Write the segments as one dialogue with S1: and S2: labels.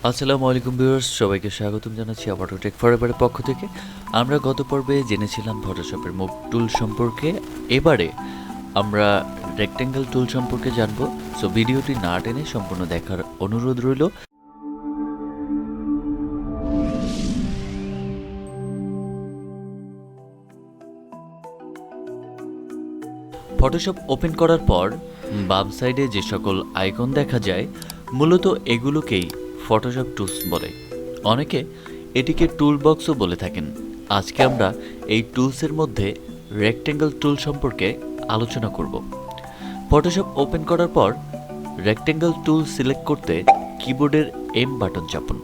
S1: আসসালামু আলাইকুম ভিউয়ার্স, সবাইকে স্বাগতম জানাচ্ছি আবারও টেক ফরএভারের পক্ষ থেকে। আমরা গত পর্বে জেনেছিলাম ফটোশপের মুভ টুল সম্পর্কে। এবারে আমরা রেক্ট্যাঙ্গেল টুল সম্পর্কে জানব। সো ভিডিওটি না টেনে সম্পূর্ণ দেখার অনুরোধ রইল। ফটোশপ ওপেন করার পর বাম সাইডে যে সকল আইকন দেখা যায়, মূলত এগুলোকেই ফটোশপ টুলস বলে। অনেকে এটিকে টুল বক্সও বলে থাকেন। আজকে আমরা এই টুলসের মধ্যে রেক্ট্যাঙ্গেল টুল সম্পর্কে আলোচনা করব। ফটোশপ ওপেন করার পর রেক্ট্যাঙ্গেল টুল সিলেক্ট করতে কিবোর্ডের এম বাটন চাপুন,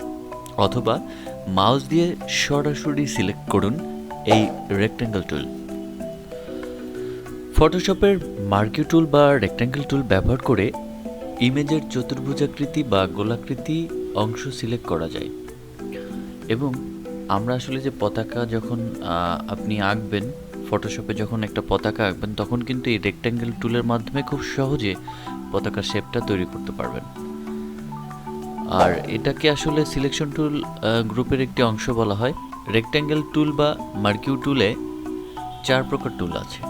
S1: অথবা মাউস দিয়ে সরাসরি সিলেক্ট করুন এই রেক্ট্যাঙ্গেল টুল। ফটোশপের মার্কি টুল বা রেক্ট্যাঙ্গেল টুল ব্যবহার করে ইমেজের চতুর্ভুজাকৃতি বা গোলাকৃতি অংশ সিলেক্ট করা যায়। এবং আমরা আসলে যে পতাকা যখন আপনি আঁকবেন, ফটোশপে যখন একটা পতাকা আঁকবেন, তখন কিন্তু এই রেক্ট্যাঙ্গেল টুলের মাধ্যমে খুব সহজে পতাকার শেপটা তৈরি করতে পারবেন। আর এটাকে আসলে সিলেকশন টুল গ্রুপের একটি অংশ বলা হয়। রেক্ট্যাঙ্গেল টুল বা মার্কিউ টুলে 4 প্রকার টুল আছে।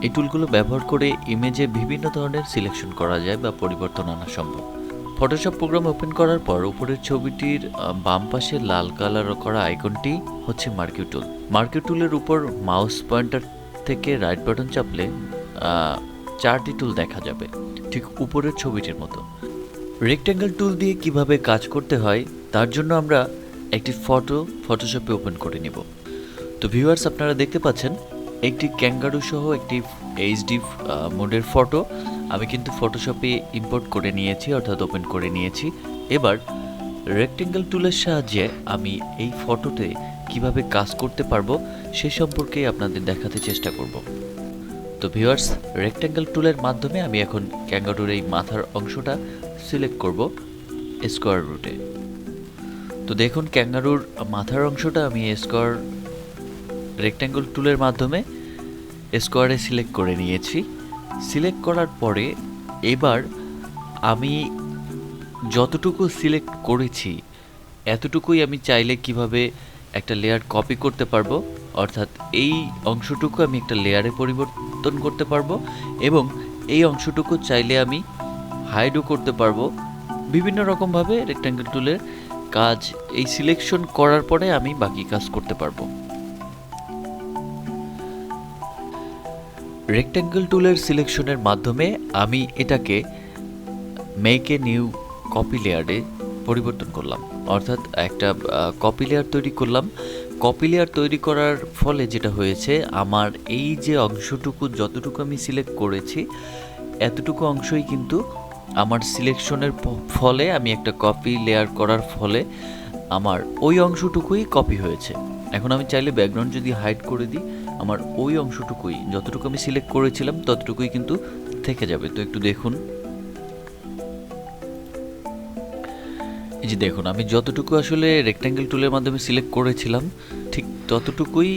S1: এই টুলগুলো ব্যবহার করে ইমেজে বিভিন্ন ধরনের সিলেকশন করা যায় বা পরিবর্তন আনা সম্ভব। ফটোশপ প্রোগ্রাম ওপেন করার পর উপরের ছবিটির বাম পাশে লাল কালার করা আইকনটি হচ্ছে মার্কিউ টুল। মার্কিউ টুলের উপর মাউস পয়েন্টার থেকে রাইট বাটন চাপলে 4টি টুল দেখা যাবে, ঠিক উপরের ছবিটির মতো। রেক্ট্যাঙ্গেল টুল দিয়ে কিভাবে কাজ করতে হয় তার জন্য আমরা একটি ফটোশপে ওপেন করে নিব। তো ভিউয়ার্স, আপনারা দেখতে পাচ্ছেন একটি ক্যাঙ্গারু সহ একটি এইচডি মোডের ফটো আমি কিন্তু ফটোশপে ইম্পোর্ট করে নিয়েছি, অর্থাৎ ওপেন করে নিয়েছি। এবার রেক্ট্যাঙ্গেল টুলের সাহায্যে আমি এই ফটোতে কিভাবে কাজ করতে পারবো সে সম্পর্কে আপনাদের দেখাতে চেষ্টা করব। তো ভিউয়ার্স, রেক্ট্যাঙ্গেল টুলের মাধ্যমে আমি এখন ক্যাঙ্গারুর এই মাথার অংশটা সিলেক্ট করব স্কোয়ার রুটে। তো দেখুন, ক্যাঙ্গারুর মাথার অংশটা আমি রেক্ট্যাঙ্গেল টুলের মাধ্যমে স্কোয়ারে সিলেক্ট করে নিয়েছি। সিলেক্ট করার পরে এবার আমি যতটুকু সিলেক্ট করেছি এতটুকুই আমি চাইলে কিভাবে একটা লেয়ার কপি করতে পারবো, অর্থাৎ এই অংশটুকু আমি একটা লেয়ারে পরিবর্তন করতে পারবো এবং এই অংশটুকু চাইলে আমি হাইডও করতে পারবো। বিভিন্ন রকমভাবে রেক্ট্যাঙ্গেল টুলের কাজ এই সিলেকশন করার পরে আমি বাকি কাজ করতে পারবো। রেক্ট্যাঙ্গেল টুলের সিলেকশনের মাধ্যমে আমি এটাকে মেক এ নিউ কপি লেয়ারে পরিবর্তন করলাম, অর্থাৎ একটা কপি লেয়ার তৈরি করলাম। কপি লেয়ার তৈরি করার ফলে যেটা হয়েছে, আমার এই যে অংশটুকু যতটুকু আমি সিলেক্ট করেছি এতটুকু অংশই কিন্তু আমার সিলেকশনের ফলে, আমি একটা কপি লেয়ার করার ফলে আমার ওই অংশটুকুই কপি হয়েছে। এখন আমি চাইলে ব্যাকগ্রাউন্ড যদি হাইড করে দিই, আমার ওই অংশটুকুই যতটুকু আমি সিলেক্ট করেছিলাম ততটুকুই কিন্তু থেকে যাবে। তো একটু দেখুন, এই যে দেখুন, আমি যতটুকু আসলে রেক্ট্যাঙ্গেল টুলের মাধ্যমে সিলেক্ট করেছিলাম ঠিক ততটুকুই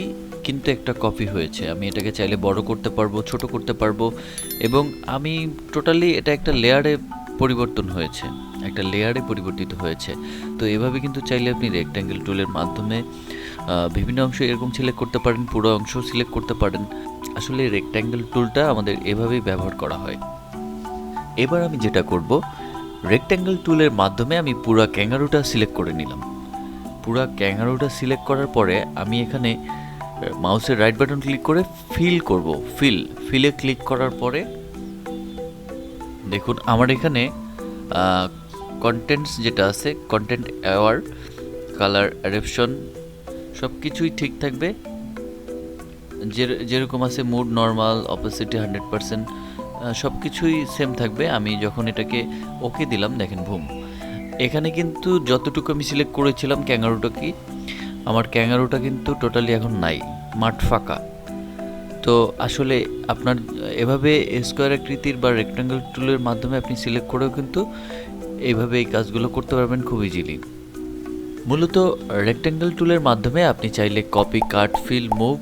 S1: কিন্তু একটা কপি হয়েছে। আমি এটাকে চাইলে বড় করতে পারবো, ছোট করতে পারবো, এবং আমি টোটালি এটা একটা লেয়ারে পরিবর্তন হয়েছে, একটা লেয়ারে পরিবর্তিত হয়েছে। তো এভাবে কিন্তু চাইলে আপনি রেক্ট্যাঙ্গেল টুলের মাধ্যমে বিভিন্ন অংশ এরকম সিলেক্ট করতে পারেন, পুরো অংশ সিলেক্ট করতে পারেন। আসলে রেক্ট্যাঙ্গেল টুলটা আমাদের এভাবেই ব্যবহার করা হয়। এবার আমি যেটা করব, রেক্ট্যাঙ্গেল টুলের মাধ্যমে আমি পুরো ক্যাঙ্গারুটা সিলেক্ট করে নিলাম। পুরো ক্যাঙ্গারুটা সিলেক্ট করার পরে আমি এখানে মাউসের রাইট বাটন ক্লিক করে ফিল করব। ফিলে ক্লিক করার পরে দেখুন, আমার এখানে কন্টেন্টস যেটা আছে, কন্টেন্ট অ্যাওয়ার, কালার অ্যাডাপশন সব কিছুই ঠিক থাকবে, যেরকম আছে মুড, নর্মাল, অপোসিটি 100%, সব কিছুই সেম থাকবে। আমি যখন এটাকে ওকে দিলাম, দেখেন বুম, এখানে কিন্তু যতটুকু আমি সিলেক্ট করেছিলাম আমার ক্যাঙ্গারুটা কিন্তু টোটালি এখন নাই, মাঠ ফাঁকা। তো আসলে আপনার এভাবে স্কোয়ার আকৃতির বা রেক্ট্যাঙ্গেল টুলের মাধ্যমে আপনি সিলেক্ট করেও কিন্তু এইভাবে এই কাজগুলো করতে পারবেন খুব ইজিলি। মূলত রেক্ট্যাঙ্গেল টুলের মাধ্যমে আপনি চাইলে কপি, কাট, ফিল, মুভ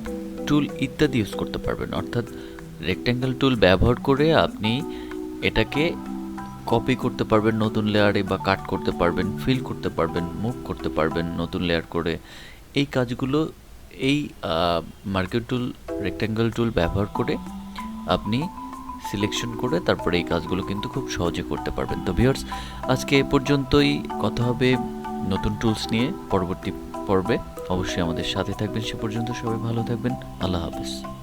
S1: টুল ইত্যাদি ইউজ করতে পারবেন। অর্থাৎ রেক্ট্যাঙ্গেল টুল ব্যবহার করে আপনি এটাকে কপি করতে পারবেন নতুন লেয়ারে বা কাট করতে পারবেন, ফিল করতে পারবেন, মুভ করতে পারবেন নতুন লেয়ার করে। এই কাজগুলো এই মার্কেট টুল, রেক্ট্যাঙ্গেল টুল ব্যবহার করে আপনি সিলেকশন করে তারপরে এই কাজগুলো কিন্তু খুব সহজে করতে পারবেন। তো ভিউয়ার্স, আজকে এ পর্যন্তই। কথা হবে নতুন টুলস নিয়ে পরবর্তী পর্বে। অবশ্যই আমাদের সাথে থাকবেন। সে পর্যন্ত সবাই ভালো থাকবেন। আল্লাহ হাফেজ।